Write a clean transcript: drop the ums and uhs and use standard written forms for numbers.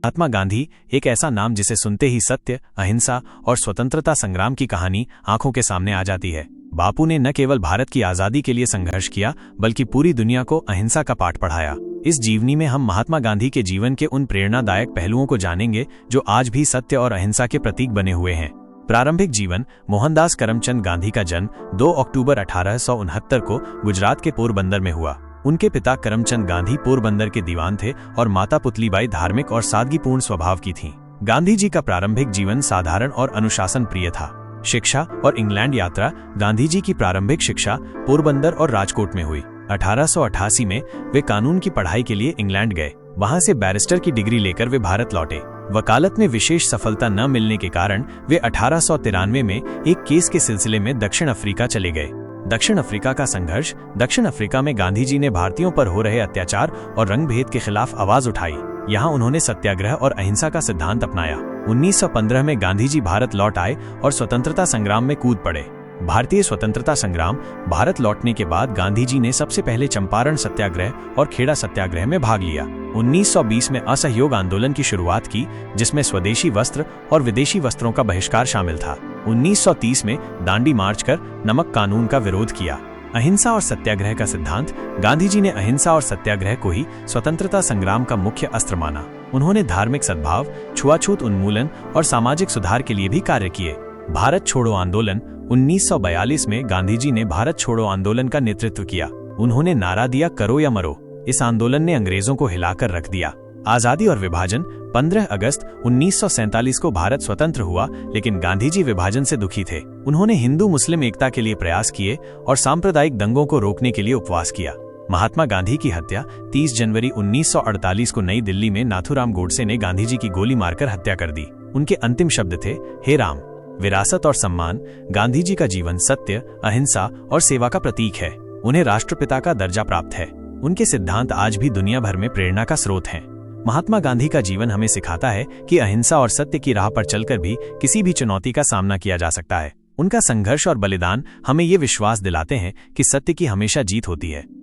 महात्मा गांधी एक ऐसा नाम जिसे सुनते ही सत्य, अहिंसा और स्वतंत्रता संग्राम की कहानी आंखों के सामने आ जाती है। बापू ने न केवल भारत की आजादी के लिए संघर्ष किया, बल्कि पूरी दुनिया को अहिंसा का पाठ पढ़ाया। इस जीवनी में हम महात्मा गांधी के जीवन के उन प्रेरणादायक पहलुओं को जानेंगे जो आज भी सत्य और अहिंसा के प्रतीक बने हुए हैं। प्रारंभिक जीवन। मोहनदास करमचंद गांधी का जन्म 2 अक्टूबर 1869 को गुजरात के पोरबंदर में हुआ। उनके पिता करमचंद गांधी पोरबंदर के दीवान थे और माता पुतलीबाई धार्मिक और सादगीपूर्ण स्वभाव की थीं। गांधी जी का प्रारंभिक जीवन साधारण और अनुशासन प्रिय था। शिक्षा और इंग्लैंड यात्रा। गांधी जी की प्रारंभिक शिक्षा पोरबंदर और राजकोट में हुई। 1888 में वे कानून की पढ़ाई के लिए इंग्लैंड गए। वहां से बैरिस्टर की डिग्री लेकर वे भारत लौटे। वकालत में विशेष सफलता न मिलने के कारण वे 1893 में एक केस के सिलसिले में दक्षिण अफ्रीका चले गए। दक्षिण अफ्रीका का संघर्ष। दक्षिण अफ्रीका में गांधी जी ने भारतीयों पर हो रहे अत्याचार और रंगभेद के खिलाफ आवाज उठाई। यहाँ उन्होंने सत्याग्रह और अहिंसा का सिद्धांत अपनाया। 1915 में गांधी जी भारत लौट आए और स्वतंत्रता संग्राम में कूद पड़े। भारतीय स्वतंत्रता संग्राम। भारत लौटने के बाद गांधी जी ने सबसे पहले चंपारण सत्याग्रह और खेड़ा सत्याग्रह में भाग लिया। 1920 में असहयोग आंदोलन की शुरुआत की, जिसमें स्वदेशी वस्त्र और विदेशी वस्त्रों का बहिष्कार शामिल था। 1930 में दांडी मार्च कर नमक कानून का विरोध किया। अहिंसा और सत्याग्रह का सिद्धांत। गांधी जी ने अहिंसा और सत्याग्रह को ही स्वतंत्रता संग्राम का मुख्य अस्त्र माना। उन्होंने धार्मिक सद्भाव, छुआछूत उन्मूलन और सामाजिक सुधार के लिए भी कार्य किए। भारत छोड़ो आंदोलन। 1942 में गांधी जी ने भारत छोड़ो आंदोलन का नेतृत्व किया। उन्होंने नारा दिया, करो या मरो। इस आंदोलन ने अंग्रेजों को हिलाकर रख दिया। आजादी और विभाजन। 15 अगस्त 1947 को भारत स्वतंत्र हुआ, लेकिन गांधी जी विभाजन से दुखी थे। उन्होंने हिंदू मुस्लिम एकता के लिए प्रयास किए और सांप्रदायिक दंगों को रोकने के लिए उपवास किया। महात्मा गांधी की हत्या। 30 जनवरी 1948 को नई दिल्ली में नाथूराम गोडसे ने गांधी जी की गोली मारकर हत्या कर दी। उनके अंतिम शब्द थे, हे राम। विरासत और सम्मान। गांधी जी का जीवन सत्य, अहिंसा और सेवा का प्रतीक है। उन्हें राष्ट्रपिता का दर्जा प्राप्त है। उनके सिद्धांत आज भी दुनिया भर में प्रेरणा का स्रोत हैं। महात्मा गांधी का जीवन हमें सिखाता है कि अहिंसा और सत्य की राह पर चलकर भी किसी भी चुनौती का सामना किया जा सकता है। उनका संघर्ष और बलिदान हमें ये विश्वास दिलाते हैं कि सत्य की हमेशा जीत होती है।